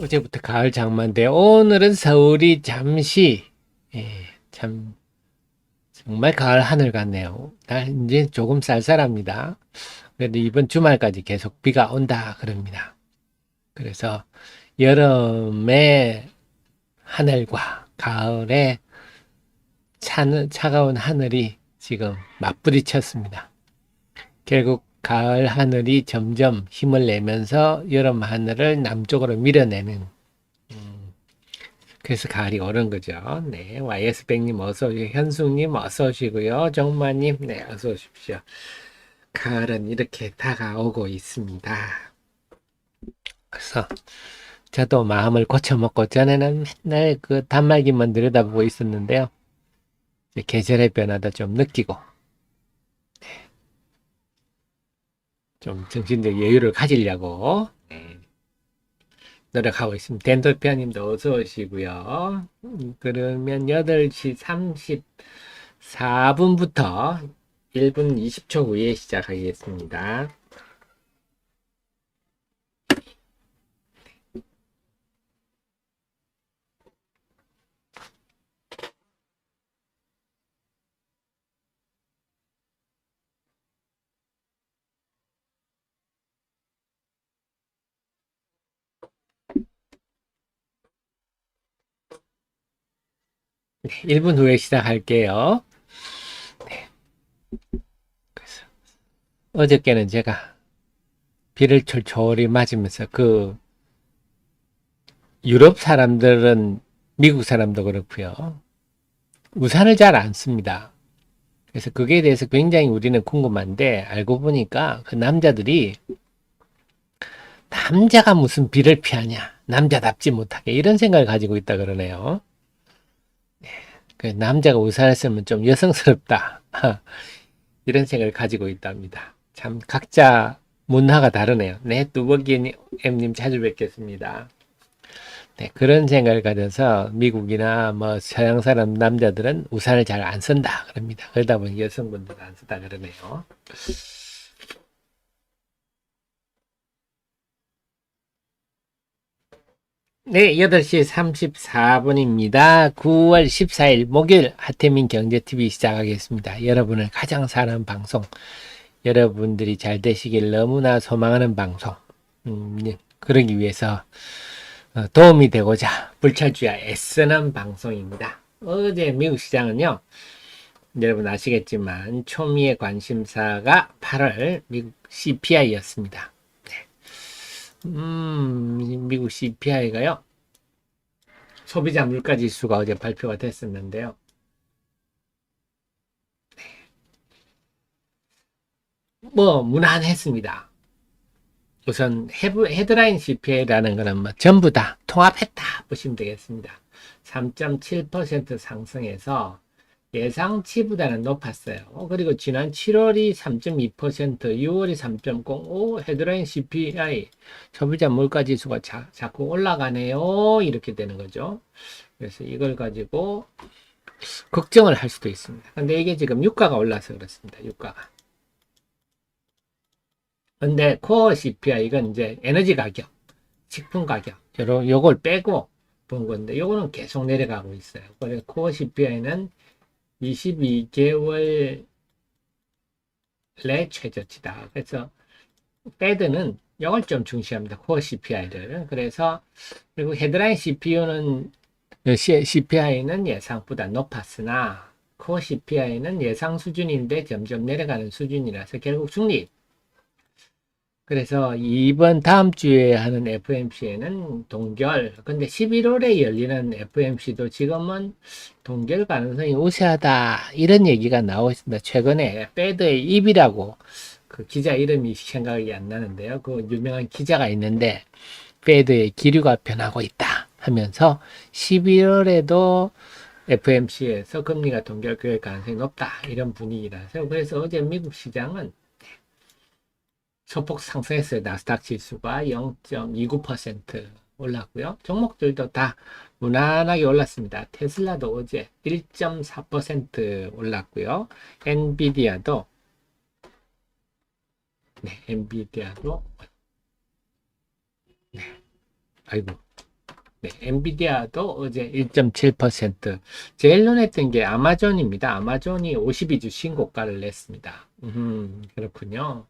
어제부터 가을 장마인데 오늘은 서울이 잠시 참 정말 가을 하늘 같네요. 날 이제 조금 쌀쌀합니다. 그래도 이번 주말까지 계속 비가 온다 그럽니다. 그래서 여름의 하늘과 가을의 차가운 하늘이 지금 맞부딪혔습니다. 결국 가을 하늘이 점점 힘을 내면서 여름 하늘을 남쪽으로 밀어내는 그래서 가을이 오는 거죠. 네, YS백님 어서 오시고, 현숙님 어서 오시고요. 정마님, 네, 어서 오십시오. 가을은 이렇게 다가오고 있습니다. 그래서 저도 마음을 고쳐먹고 전에는 맨날 그 단말기만 들여다보고 있었는데요. 이제 계절의 변화도 좀 느끼고 좀 정신적 여유를 가지려고 노력하고 있습니다. 덴토피아님도 어서 오시고요. 그러면 8시 34분부터 1분 20초 후에 시작하겠습니다. 네, 1분 후에 시작할게요. 네, 그래서 어저께는 제가 비를 철철이 맞으면서 그 유럽 사람들은 미국 사람도 그렇고요. 우산을 잘 안 씁니다. 그래서 그게 대해서 굉장히 우리는 궁금한데 알고 보니까 그 남자들이 남자가 무슨 비를 피하냐 남자답지 못하게 이런 생각을 가지고 있다 그러네요. 그 남자가 우산을 쓰면 좀 여성스럽다 이런 생각을 가지고 있답니다. 참 각자 문화가 다르네요. 네, 뚜벅이 엠님 자주 뵙겠습니다. 네, 그런 생각을 가져서 미국이나 뭐 서양 사람 남자들은 우산을 잘 안 쓴다 그럽니다. 그러다 보니 여성분들은 안 쓴다 그러네요. 네, 8시 34분입니다. 9월 14일 목요일 하태민 경제TV 시작하겠습니다. 여러분을 가장 사랑하는 방송, 여러분들이 잘 되시길 너무나 소망하는 방송, 예, 그러기 위해서 도움이 되고자 불철주야 애쓰는 방송입니다. 어제 미국 시장은요, 여러분 아시겠지만 초미의 관심사가 8월 미국 CPI였습니다. 미국 CPI가요, 소비자 물가 지수가 어제 발표가 됐었는데요. 뭐 무난했습니다. 우선 헤드라인 CPI라는 거는 뭐 전부 다 통합했다 보시면 되겠습니다. 3.7% 상승해서 예상치보다는 높았어요. 그리고 지난 7월이 3.2%, 6월이 3.05, 헤드라인 CPI, 소비자 물가 지수가 자꾸 올라가네요. 이렇게 되는 거죠. 그래서 이걸 가지고 걱정을 할 수도 있습니다. 근데 이게 지금 유가가 올라서 그렇습니다. 유가가. 근데 코어 CPI 이건 이제 에너지 가격, 식품 가격, 요걸 빼고 본 건데 요거는 계속 내려가고 있어요. 그래서 코어 CPI는 22개월 내 최저치다. 그래서 패드는 이걸 좀 중시합니다. 코어 CPI를. 그래서 그리고 헤드라인 CPI는 예상보다 높았으나 코어 CPI는 예상 수준인데 점점 내려가는 수준이라서 결국 중립. 그래서 이번 다음 주에 하는 FMC에는 동결. 근데 11월에 열리는 FMC도 지금은 동결 가능성이 우세하다. 이런 얘기가 나오고 있습니다. 최근에 패드의 입이라고 그 기자 이름이 생각이 안 나는데요. 그 유명한 기자가 있는데 패드의 기류가 변하고 있다 하면서 11월에도 FMC에서 금리가 동결될 가능성이 높다. 이런 분위기라서 그래서 어제 미국 시장은 소폭 상승했어요. 나스닥 지수가 0.29% 올랐고요. 종목들도 다 무난하게 올랐습니다. 테슬라도 어제 1.4% 올랐고요. 엔비디아도 네, 엔비디아도 네, 아이고 네, 엔비디아도 어제 1.7%. 제일 눈했던 게 아마존입니다. 아마존이 52주 신고가를 냈습니다. 그렇군요.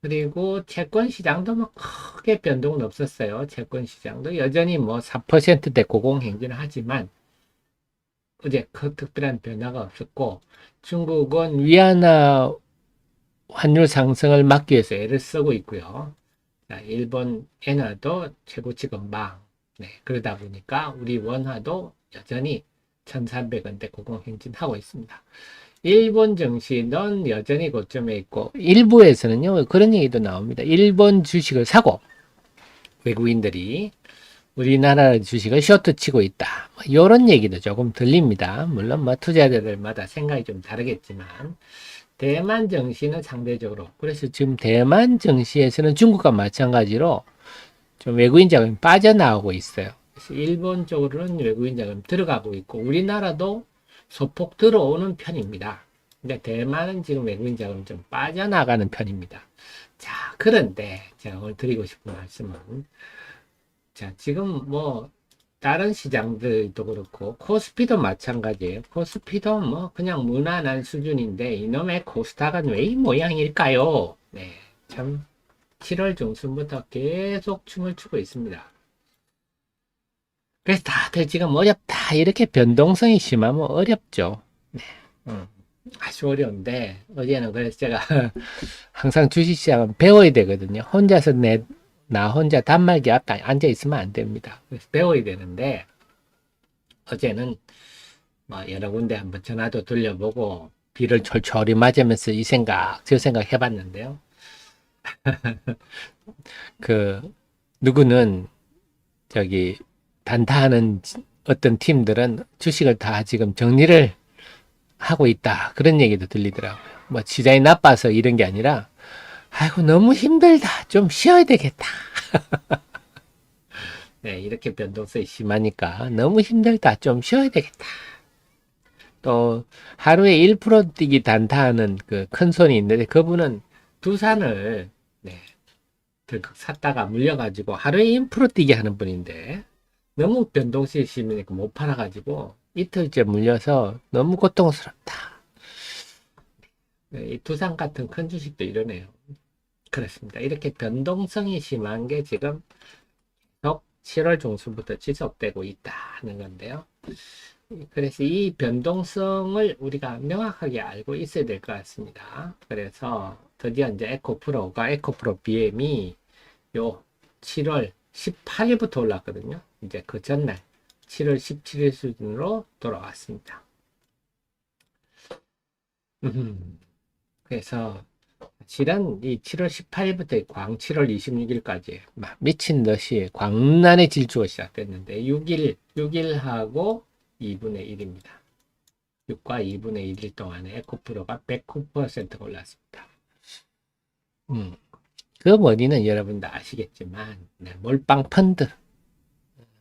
그리고 채권 시장도 뭐 크게 변동은 없었어요. 채권 시장도 여전히 뭐 4%대 고공행진을 하지만 어제 그 특별한 변화가 없었고, 중국은 위안화 환율 상승을 막기 위해서 애를 쓰고 있고요. 자, 일본 엔화도 최고치 건방. 네, 그러다 보니까 우리 원화도 여전히 1,300원대 고공행진하고 있습니다. 일본 증시는 여전히 고점에 있고, 일부에서는요, 그런 얘기도 나옵니다. 일본 주식을 사고, 외국인들이 우리나라 주식을 쇼트 치고 있다. 이런 얘기도 조금 들립니다. 물론 뭐 투자자들마다 생각이 좀 다르겠지만, 대만 증시는 상대적으로, 그래서 지금 대만 증시에서는 중국과 마찬가지로 좀 외국인 자금이 빠져나오고 있어요. 그래서 일본 쪽으로는 외국인 자금이 들어가고 있고, 우리나라도 소폭 들어오는 편입니다. 근데 대만은 지금 외국인 자금이 좀 빠져나가는 편입니다. 자, 그런데 제가 오늘 드리고 싶은 말씀은, 자, 지금 뭐 다른 시장들도 그렇고 코스피도 마찬가지예요. 코스피도 뭐 그냥 무난한 수준인데 이놈의 코스닥은 왜 이 모양일까요? 네, 참 7월 중순부터 계속 춤을 추고 있습니다. 그래서 다들 지금 어렵다 이렇게 변동성이 심하면 어렵죠. 네, 아주 어려운데 어제는 그래서 제가 항상 주식시장은 배워야 되거든요. 혼자서 나 혼자 단말기 앞에 앉아 있으면 안 됩니다. 그래서 배워야 되는데 어제는 뭐 여러 군데 한번 전화도 돌려보고 비를 철철이 맞으면서 이 생각 저 생각 해봤는데요. 그 누구는 저기 단타하는 어떤 팀들은 주식을 다 지금 정리를 하고 있다 그런 얘기도 들리더라고요. 뭐 시장이 나빠서 이런 게 아니라 아이고 너무 힘들다 좀 쉬어야 되겠다. 네, 이렇게 변동성이 심하니까 너무 힘들다 좀 쉬어야 되겠다. 또 하루에 1% 뛰기 단타하는 그 큰 손이 있는데 그분은 두산을 네, 들컥 샀다가 물려가지고 하루에 1% 뛰기 하는 분인데 너무 변동성이 심하니까 못 팔아가지고 이틀째 물려서 너무 고통스럽다. 네, 이 두산 같은 큰 주식도 이러네요. 그렇습니다. 이렇게 변동성이 심한 게 지금 7월 중순부터 지속되고 있다는 건데요. 그래서 이 변동성을 우리가 명확하게 알고 있어야 될 것 같습니다. 그래서 드디어 이제 에코프로 BM이 요 7월 18일부터 올랐거든요. 이제 그 전날 7월 17일 수준으로 돌아왔습니다. 그래서 실은 이 7월 18일부터 광 7월 26일까지 막 미친 듯이 광란의 질주가 시작됐는데 6일하고 2분의 1입니다. 6과 2분의 1일 동안에 에코프로가 109% 올랐습니다. 그 원인은 여러분 다 아시겠지만 네, 몰빵 펀드,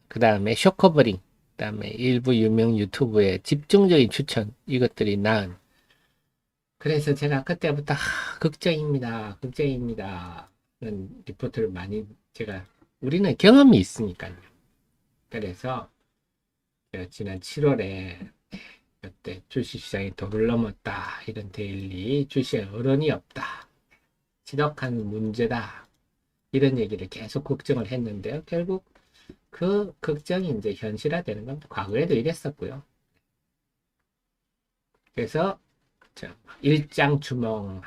그 다음에 쇼커버링, 그 다음에 일부 유명 유튜브의 집중적인 추천 이것들이 낳은. 그래서 제가 그때부터 걱정입니다. 는 리포트를 많이 제가 우리는 경험이 있으니까요. 그래서 지난 7월에 그때 주식시장이 도를 넘었다. 이런 데일리 주식에 어른이 없다. 지독한 문제다. 이런 얘기를 계속 걱정을 했는데요. 결국 그 걱정이 이제 현실화되는 건 과거에도 이랬었고요. 그래서 일장추몽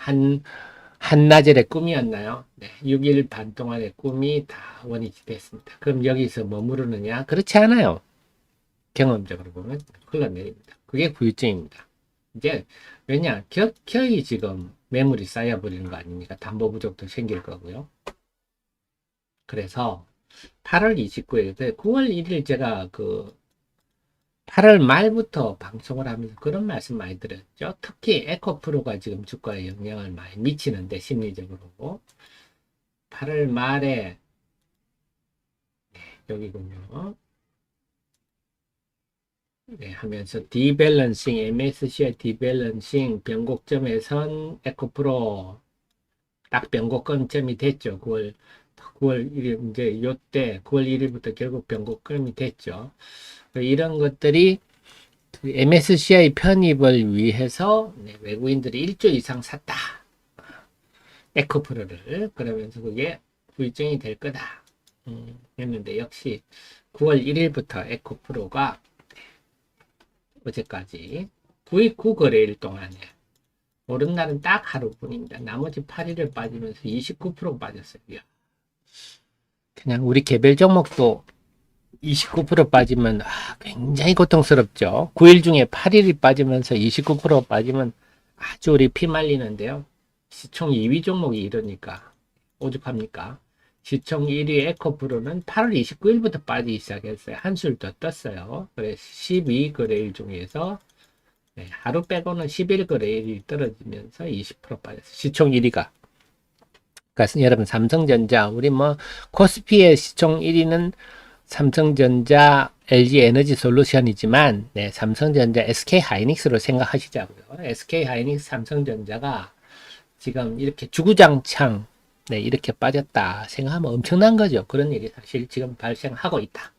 한나절의 꿈이었나요? 네, 6일 반 동안의 꿈이 다 원인이 됐습니다. 그럼 여기서 머무르느냐? 그렇지 않아요. 경험적으로 보면 흘러내립니다. 그게 후유증입니다. 이제 왜냐 격히 지금 매물이 쌓여버리는 거 아닙니까? 담보 부족도 생길 거고요. 그래서 8월 29일, 9월 1일 제가 그 8월 말부터 방송을 하면서 그런 말씀 많이 드렸죠. 특히 에코프로가 지금 주가에 영향을 많이 미치는데 심리적으로 8월 말에 여기군요. 네, 하면서 디밸런싱, MSCI 디밸런싱 변곡점에선 에코프로 딱 변곡점이 됐죠. 그걸 9월 1일, 이제 요때 9월 1일부터 결국 변곡금이 됐죠. 이런 것들이 그 MSCI 편입을 위해서 외국인들이 1조 이상 샀다. 에코프로를. 그러면서 그게 부의증이 될 거다. 했는데 역시 9월 1일부터 에코프로가 어제까지 부익 9거래일 동안에 오른 날은 딱 하루뿐입니다. 나머지 8일을 빠지면서 29% 빠졌어요. 그냥 우리 개별 종목도 29% 빠지면 굉장히 고통스럽죠. 9일 중에 8일이 빠지면서 29% 빠지면 아주 우리 피 말리는데요. 시총 2위 종목이 이러니까 오죽합니까? 시총 1위 에코프로는 8월 29일부터 빠지기 시작했어요. 한술 더 떴어요. 그래서 12거래일 중에서 하루 빼고는 11거래일이 떨어지면서 20% 빠졌어요. 시총 1위가. 그러니까 여러분 삼성전자 우리 뭐 코스피의 시총 1위는 삼성전자, LG에너지 솔루션이지만 삼성전자, SK하이닉스로 생각하시자고요. SK하이닉스, 삼성전자가 지금 이렇게 주구장창 이렇게 빠졌다 생각하면 엄청난 거죠. 그런 일이 사실 지금 발생하고 있다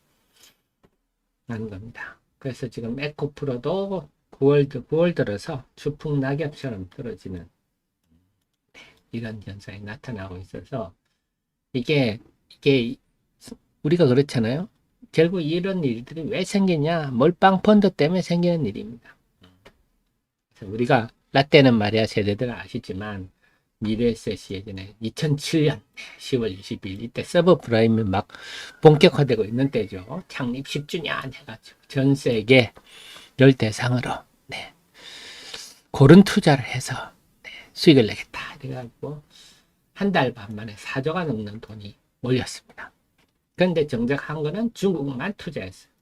하는 겁니다. 그래서 지금 에코프로도 9월 들어서 추풍 낙엽처럼 떨어지는 이런 현상이 나타나고 있어서 이게 우리가 그렇잖아요. 결국 이런 일들이 왜 생기냐? 몰빵 펀드 때문에 생기는 일입니다. 그래서 우리가 라떼는 말이야 세대들은 아시지만 미래에셋이 예전에 2007년 10월 20일 이때 서브프라임이 막 본격화되고 있는 때죠. 창립 10주년 해가지고 전 세계 열 대상으로 고른 투자를 해서 수익을 내겠다. 그래가지고 한 달 반 만에 4조가 넘는 돈이 몰렸습니다. 그런데 정작 한 거는 중국만 투자했어요.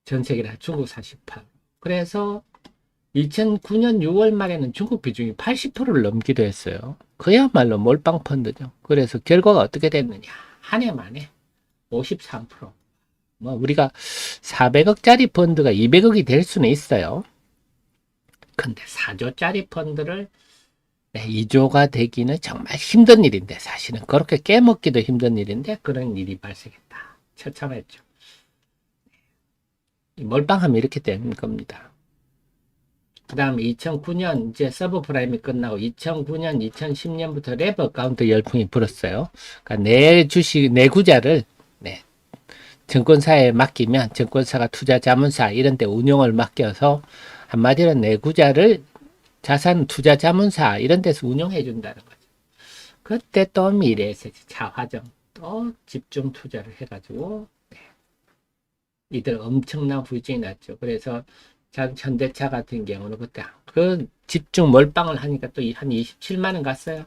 전 세계 다 중국 48%. 그래서 2009년 6월 말에는 중국 비중이 80%를 넘기도 했어요. 그야말로 몰빵 펀드죠. 그래서 결과가 어떻게 됐느냐. 한 해 만에 53%. 뭐 우리가 400억짜리 펀드가 200억이 될 수는 있어요. 근데 4조짜리 펀드를 2조가 되기는 정말 힘든 일인데 사실은 그렇게 깨먹기도 힘든 일인데 그런 일이 발생했다. 처참했죠. 몰빵하면 이렇게 되는 겁니다. 그 다음에 2009년 이제 서브프라임이 끝나고 2009년, 2010년부터 레버 어카운트 열풍이 불었어요. 그러니까 내 주식, 내 구자를 증권사에 맡기면 증권사가 투자자문사 이런 데 운용을 맡겨서 한마디로 내 구자를 자산 투자 자문사 이런 데서 운영해 준다는 거죠. 그때 또 미래에셋, 차화정 또 집중 투자를 해가지고 이들 엄청난 부유증이 났죠. 그래서 현대차 같은 경우는 그때 그 집중 몰빵을 하니까 또 한 27만 원 갔어요.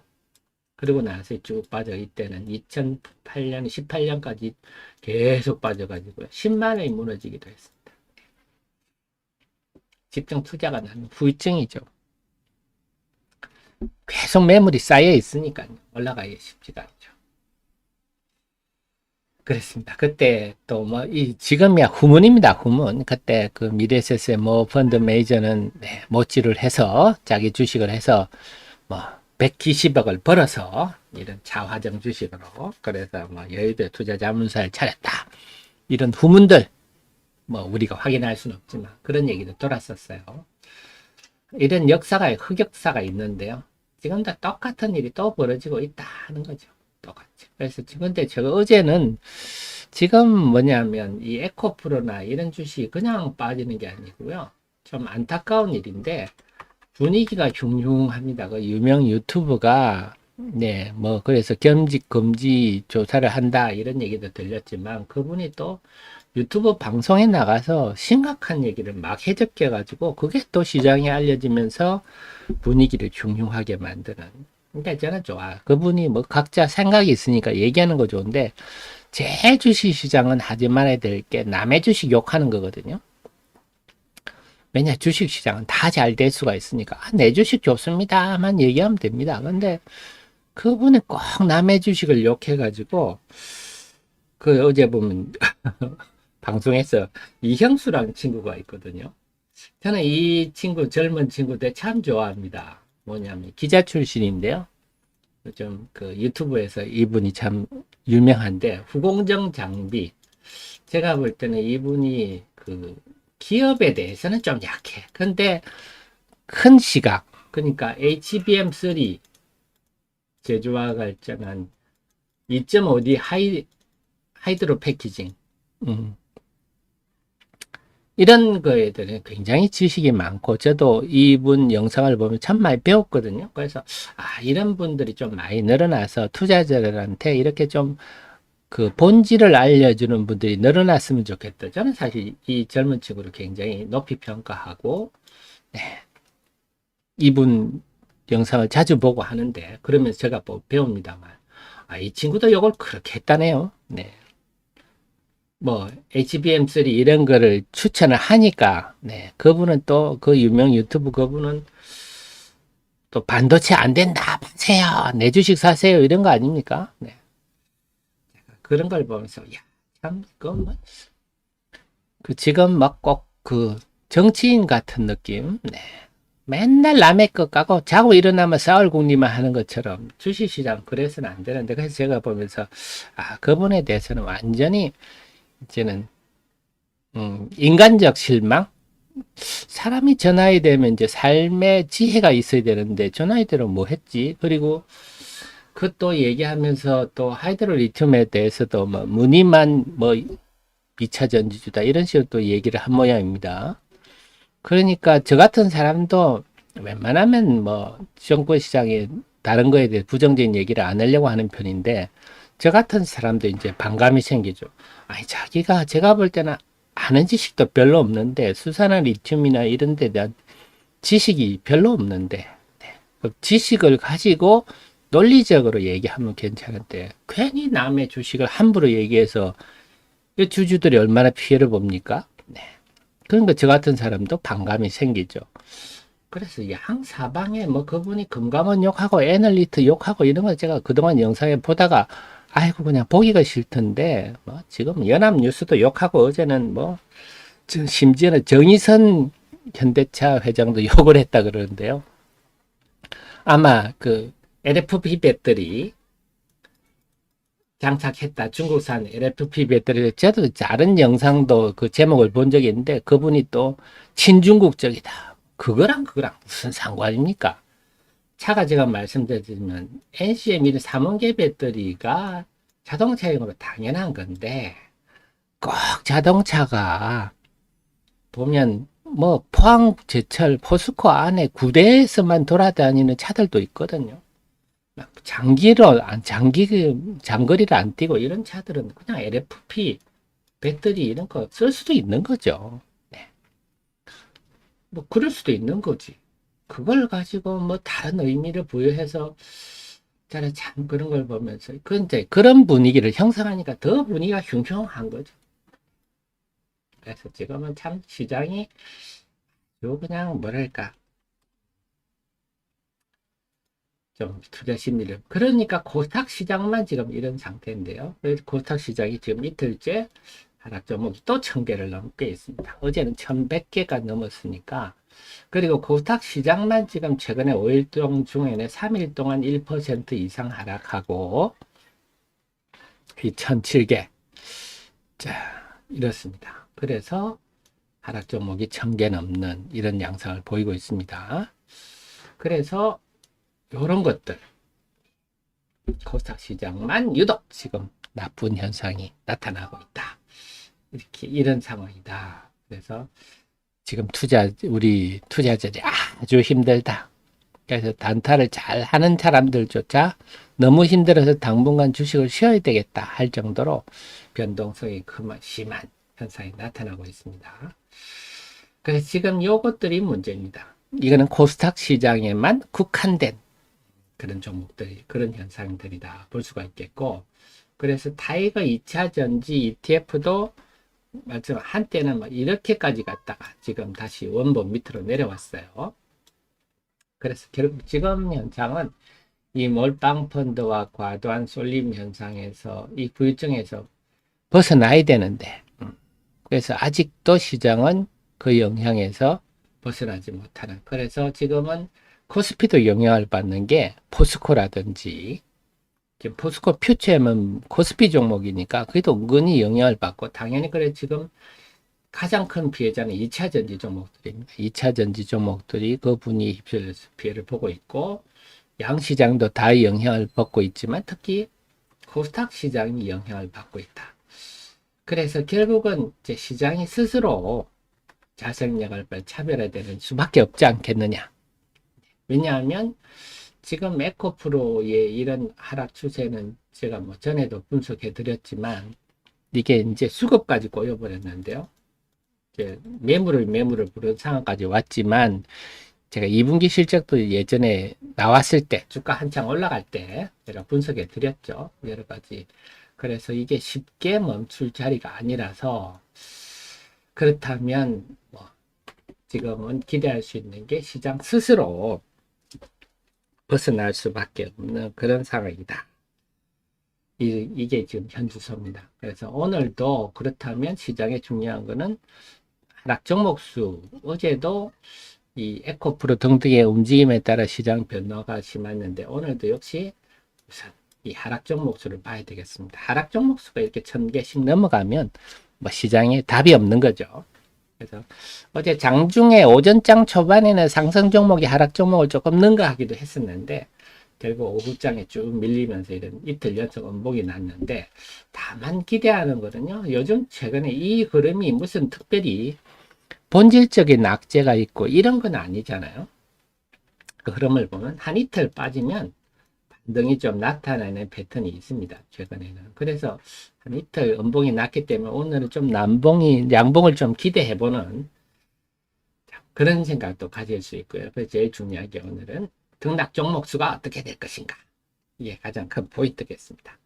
그리고 나서 쭉 빠져 이때는 2008년, 18년까지 계속 빠져가지고 10만 원이 무너지기도 했습니다. 집중 투자가 나는 부유증이죠. 계속 매물이 쌓여 있으니까 올라가기 쉽지가 않죠. 그렇습니다. 그때 또 뭐 지금이야 후문입니다. 후문. 그때 그 미래에셋의 뭐 펀드 매니저는 모찌를 해서 자기 주식을 해서 뭐 120억을 벌어서 이런 차화정 주식으로 그래서 뭐 여의도에 투자 자문사를 차렸다. 이런 후문들 뭐 우리가 확인할 수는 없지만 그런 얘기도 돌았었어요. 이런 역사가 흑역사가 있는데요. 지금 다 똑같은 일이 또 벌어지고 있다 하는 거죠. 똑같이. 그래서 근데 제가 어제는 지금 뭐냐면 이 에코프로나 이런 주식이 그냥 빠지는 게 아니고요. 좀 안타까운 일인데 분위기가 흉흉합니다. 그 유명 유튜브가 뭐 그래서 겸직 금지 조사를 한다 이런 얘기도 들렸지만 그분이 또 유튜브 방송에 나가서 심각한 얘기를 막 해적해 가지고 그게 또 시장에 알려지면서 분위기를 흉흉하게 만드는. 그러니까 저는 좋아. 그분이 뭐 각자 생각이 있으니까 얘기하는 거 좋은데 제 주식 시장은 하지 말아야 될 게 남의 주식 욕하는 거거든요. 왜냐 주식 시장은 다 잘 될 수가 있으니까 내 주식 좋습니다만 얘기하면 됩니다. 근데 그분이 꼭 남의 주식을 욕해 가지고 그 어제 보면 방송에서 이형수라는 친구가 있거든요. 저는 이 친구 젊은 친구들 참 좋아합니다. 뭐냐면 기자 출신인데요. 요즘 그 유튜브에서 이분이 참 유명한데, 후공정 장비. 제가 볼 때는 이분이 그 기업에 대해서는 좀 약해. 근데 큰 시각, 그러니까 HBM3 제조와 발전한 2.5D 하이드로 패키징. 음. 이런 거에 대해 굉장히 지식이 많고, 저도 이분 영상을 보면 참 많이 배웠거든요. 그래서, 이런 분들이 좀 많이 늘어나서 투자자들한테 이렇게 좀 그 본질을 알려주는 분들이 늘어났으면 좋겠다. 저는 사실 이 젊은 층으로 굉장히 높이 평가하고, 네, 이분 영상을 자주 보고 하는데, 그러면서 제가 배웁니다만, 이 친구도 이걸 그렇게 했다네요. 네. 뭐 HBM3 이런 거를 추천을 하니까, 네, 그분은 또 그 유명 유튜브 그분은 또 반도체 안 된다 파세요, 내 주식 사세요, 이런 거 아닙니까? 네, 그런 걸 보면서 참 그건 그 지금 막 꼭 그 정치인 같은 느낌. 네, 맨날 남의 것 까고 자고 일어나면 싸울 궁리만 하는 것처럼 주식시장 그래서는 안 되는데, 그래서 제가 보면서 그분에 대해서는 완전히 이제는 인간적 실망. 사람이 저 나이 되면 이제 삶의 지혜가 있어야 되는데 저 나이대로 뭐 했지? 그리고 그 또 얘기하면서 또 하이드로 리튬에 대해서도 뭐 무늬만 뭐 2차 전지주다 이런 식으로 또 얘기를 한 모양입니다. 그러니까 저 같은 사람도 웬만하면 뭐 정권 시장에 다른 거에 대해 부정적인 얘기를 안 하려고 하는 편인데, 저 같은 사람도 이제 반감이 생기죠. 아니, 자기가, 제가 볼 때는 아는 지식도 별로 없는데, 수산화 리튬이나 이런 데 대한 지식이 별로 없는데, 네, 그 지식을 가지고 논리적으로 얘기하면 괜찮은데, 괜히 남의 주식을 함부로 얘기해서 이 주주들이 얼마나 피해를 봅니까? 네. 그러니까 저 같은 사람도 반감이 생기죠. 그래서 양사방에 뭐 그분이 금감원 욕하고 애널리트 욕하고 이런 거 제가 그동안 영상에 보다가 아이고 그냥 보기가 싫던데, 뭐 지금 연합뉴스도 욕하고, 어제는 뭐 심지어는 정의선 현대차 회장도 욕을 했다 그러는데요. 아마 그 LFP 배터리 장착했다, 중국산 LFP 배터리, 저도 다른 영상도 그 제목을 본 적이 있는데, 그분이 또 친중국적이다, 그거랑 무슨 상관입니까? 차가 제가 말씀드리면 NCM 이런 삼원계 배터리가 자동차용으로 당연한 건데, 꼭 자동차가 보면 뭐 포항 제철 포스코 안에 구대에서만 돌아다니는 차들도 있거든요. 장거리를 안 뛰고 이런 차들은 그냥 LFP 배터리 이런 거 쓸 수도 있는 거죠. 네. 뭐 그럴 수도 있는 거지. 그걸 가지고 뭐 다른 의미를 부여해서, 저는 참 그런 걸 보면서, 근데 그런 분위기를 형성하니까 더 분위기가 흉흉한 거죠. 그래서 지금은 참 시장이 요 그냥 뭐랄까 좀 투자 심리를, 그러니까 코스닥 시장만 지금 이런 상태인데요. 코스닥 시장이 지금 이틀째 하락 종목이 또 1000개를 넘게 있습니다. 어제는 1100개가 넘었으니까. 그리고 코스닥 시장만 지금 최근에 5일 중에는 3일 동안 1% 이상 하락하고, 이 1007개. 자, 이렇습니다. 그래서 하락 종목이 1000개 넘는 이런 양상을 보이고 있습니다. 그래서 이런 것들, 코스닥 시장만 유독 지금 나쁜 현상이 나타나고 있다, 이렇게 이런 상황이다. 그래서 지금 우리 투자자들이 아주 힘들다. 그래서 단타를 잘 하는 사람들조차 너무 힘들어서 당분간 주식을 쉬어야 되겠다 할 정도로 변동성이 심한 현상이 나타나고 있습니다. 그래서 지금 요것들이 문제입니다. 이거는 코스닥 시장에만 국한된 그런 종목들이, 그런 현상들이다 볼 수가 있겠고, 그래서 타이거 2차 전지 ETF도 마침 한때는 뭐 이렇게까지 갔다가 지금 다시 원본 밑으로 내려왔어요. 그래서 결국 지금 현상은 이 몰빵 펀드와 과도한 쏠림 현상에서, 이 부유증에서 벗어나야 되는데, 그래서 아직도 시장은 그 영향에서 벗어나지 못하는, 그래서 지금은 코스피도 영향을 받는 게 포스코라든지, 지금 포스코 퓨처엠은 코스피 종목이니까 그래도 은근히 영향을 받고, 당연히 그래 지금 가장 큰 피해자는 2차 전지 종목들입니다. 2차 전지 종목들이 그 분이 휩쓸려서 피해를 보고 있고, 양시장도 다 영향을 받고 있지만 특히 코스닥 시장이 영향을 받고 있다. 그래서 결국은 이제 시장이 스스로 자생력을 차별화되는 수밖에 없지 않겠느냐. 왜냐하면 지금 에코프로의 이런 하락 추세는 제가 뭐 전에도 분석해 드렸지만, 이게 이제 수급까지 꼬여버렸는데요. 이제 매물을 부른 상황까지 왔지만, 제가 2분기 실적도 예전에 나왔을 때, 주가 한창 올라갈 때 제가 분석해 드렸죠. 여러 가지. 그래서 이게 쉽게 멈출 자리가 아니라서, 그렇다면 뭐 지금은 기대할 수 있는 게 시장 스스로 벗어날 수밖에 없는 그런 상황이다. 이게 지금 현주소입니다. 그래서 오늘도 그렇다면 시장의 중요한 거는 하락 종목수, 어제도 이 에코프로 등등의 움직임에 따라 시장 변화가 심했는데, 오늘도 역시 우선 이 하락 종목수를 봐야 되겠습니다. 하락 종목수가 이렇게 1000개씩 넘어가면 뭐 시장에 답이 없는 거죠. 그래서 어제 장중에 오전장 초반에는 상승 종목이 하락 종목을 조금 능가하기도 했었는데, 결국 오후장에 쭉 밀리면서 이런 이틀 연속 음봉이 났는데, 다만 기대하는 거는요, 요즘 최근에 이 흐름이 무슨 특별히 본질적인 악재가 있고 이런 건 아니잖아요. 그 흐름을 보면 한 이틀 빠지면 반등이 좀 나타나는 패턴이 있습니다, 최근에는. 그래서 한 이틀 음봉이 났기 때문에 오늘은 좀 양봉을 좀 기대해보는 그런 생각도 가질 수 있고요. 그래서 제일 중요한 게 오늘은 등락 종목 수가 어떻게 될 것인가. 이게 가장 큰 포인트겠습니다.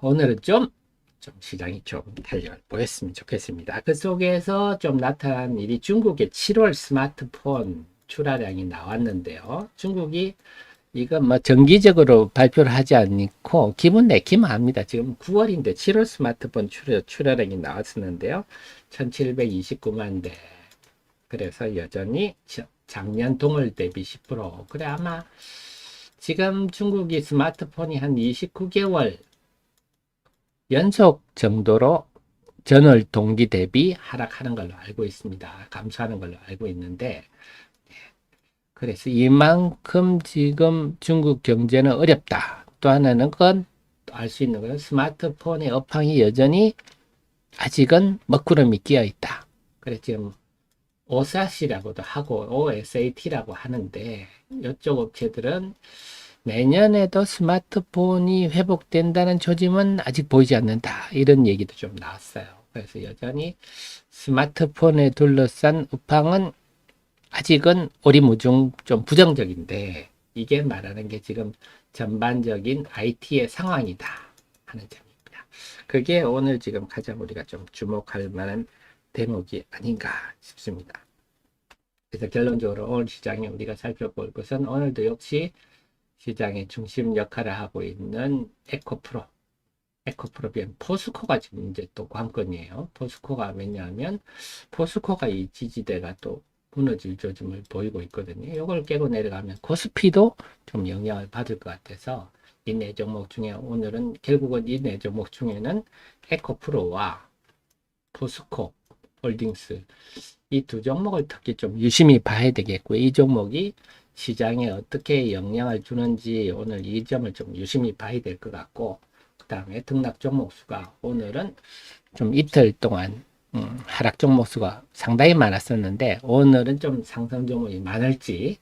오늘은 좀 시장이 좀 탄력을 보였으면 좋겠습니다. 그 속에서 좀 나타난 일이 중국의 7월 스마트폰 출하량이 나왔는데요. 중국이 이거 뭐 정기적으로 발표를 하지 않고 기분 내키면 합니다. 지금 9월인데 7월 스마트폰 출하량이 나왔었는데요. 1729만 대. 그래서 여전히 작년 동월 대비 10%. 그래 아마 지금 중국이 스마트폰이 한 29개월 연속 정도로 전월 동기 대비 하락하는 걸로 알고 있습니다. 감소하는 걸로 알고 있는데, 그래서 이만큼 지금 중국 경제는 어렵다. 또 하나는 건 알 수 있는 건 스마트폰의 업황이 여전히 아직은 먹구름이 끼어 있다. 그래서 지금 오사시라고도 하고 OSAT라고 하는데, 이쪽 업체들은 내년에도 스마트폰이 회복된다는 조짐은 아직 보이지 않는다. 이런 얘기도 좀 나왔어요. 그래서 여전히 스마트폰에 둘러싼 업황은 아직은 오리무중 좀 부정적인데, 이게 말하는 게 지금 전반적인 IT의 상황이다 하는 점입니다. 그게 오늘 지금 가장 우리가 좀 주목할 만한 대목이 아닌가 싶습니다. 그래서 결론적으로 오늘 시장에 우리가 살펴볼 것은, 오늘도 역시 시장의 중심 역할을 하고 있는 에코프로 비엔 포스코가 지금 이제 또 관건이에요. 포스코가 왜냐하면 포스코가 이 지지대가 또 무너질 조짐을 보이고 있거든요. 이걸 깨고 내려가면 코스피도 좀 영향을 받을 것 같아서, 이 네 종목 중에 오늘은 결국은 이 네 종목 중에는 에코프로와 포스코 홀딩스, 이 두 종목을 특히 좀 유심히 봐야 되겠고요. 이 종목이 시장에 어떻게 영향을 주는지 오늘 이 점을 좀 유심히 봐야 될 것 같고, 그 다음에 등락 종목 수가 오늘은 좀 이틀 동안 하락 종목 수가 상당히 많았었는데, 오늘은 좀 상승 종목이 많을지.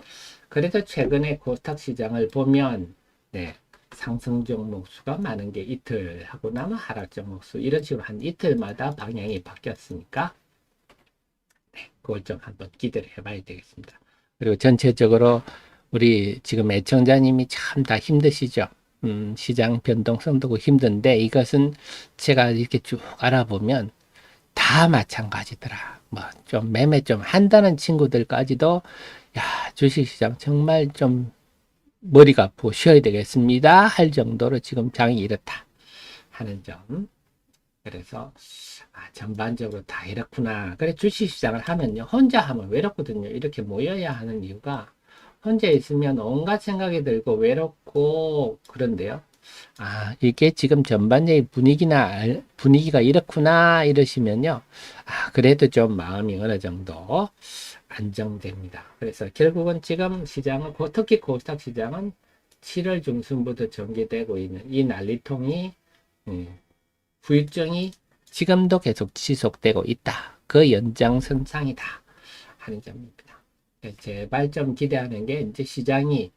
그래도 최근에 코스닥 시장을 보면 상승 종목 수가 많은 게 이틀 하고 나면 하락 종목 수, 이런 식으로 한 이틀마다 방향이 바뀌었으니까 그걸 좀 한번 기대를 해봐야 되겠습니다. 그리고 전체적으로 우리 지금 애청자님이 참 다 힘드시죠. 시장 변동성도 힘든데, 이것은 제가 이렇게 쭉 알아보면 다 마찬가지더라. 뭐 좀 매매 좀 한다는 친구들까지도, 야, 주식시장 정말 좀 머리가 아프고 쉬어야 되겠습니다 할 정도로 지금 장이 이렇다 하는 점 그래서 전반적으로 다 이렇구나. 그래 주식시장을 하면요. 혼자 하면 외롭거든요. 이렇게 모여야 하는 이유가 혼자 있으면 온갖 생각이 들고 외롭고 그런데요. 이게 지금 전반적인 분위기가 이렇구나 이러시면요. 그래도 좀 마음이 어느 정도 안정됩니다. 그래서 결국은 지금 시장은, 특히 코스닥 시장은 7월 중순부터 전개되고 있는 이 난리통이, 후유증이 지금도 계속 지속되고 있다. 그 연장선상이다 하는 점입니다. 제발 좀 기대하는 게 이제 시장이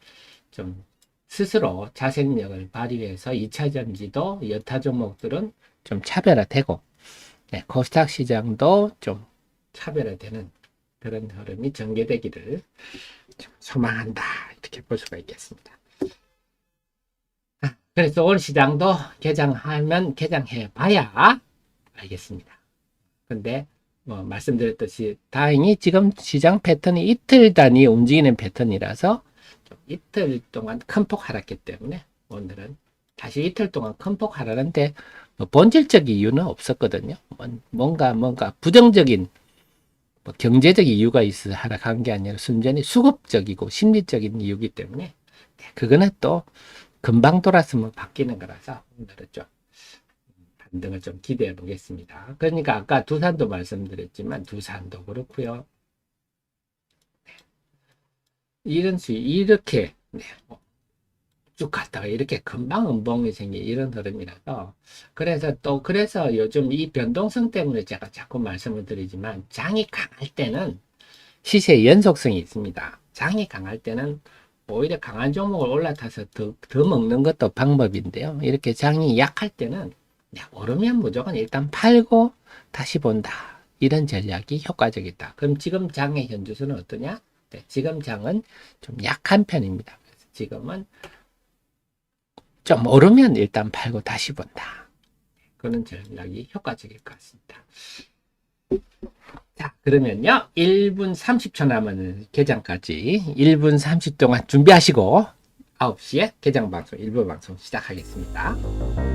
좀 스스로 자생력을 발휘해서 2차 전지도 여타 종목들은 좀 차별화되고, 코스닥 시장도 좀 차별화되는 그런 흐름이 전개되기를 좀 소망한다. 이렇게 볼 수가 있겠습니다. 그래서 오늘 시장도 개장하면 개장해 봐야 알겠습니다. 근데 말씀드렸듯이 다행히 지금 시장 패턴이 이틀 단위 움직이는 패턴이라서 좀 이틀 동안 큰 폭 하락했기 때문에 오늘은 다시 이틀 동안 큰 폭 하락하는데 본질적인 이유는 없었거든요. 뭔가 부정적인 경제적 이유가 있어 하락한 게 아니라 순전히 수급적이고 심리적인 이유이기 때문에 그거는 또 금방 돌았으면 바뀌는 거라서 오늘은 좀 반등을 좀 기대해 보겠습니다. 그러니까 아까 두산도 말씀드렸지만 두산도 그렇고요. 이런 이렇게 쭉 갔다가 이렇게 금방 음봉이 생긴 이런 흐름이라서 그래서 요즘 이 변동성 때문에 제가 자꾸 말씀을 드리지만 장이 강할 때는 시세의 연속성이 있습니다. 장이 강할 때는 오히려 강한 종목을 올라타서 더 먹는 것도 방법인데요. 이렇게 장이 약할 때는 오르면 무조건 일단 팔고 다시 본다. 이런 전략이 효과적이다. 그럼 지금 장의 현주소는 어떠냐? 지금 장은 좀 약한 편입니다. 그래서 지금은 좀 오르면 일단 팔고 다시 본다. 그런 전략이 효과적일 것 같습니다. 자, 그러면요. 1분 30초 남은 개장까지 1분 30 동안 준비하시고 9시에 개장 방송, 일부 방송 시작하겠습니다.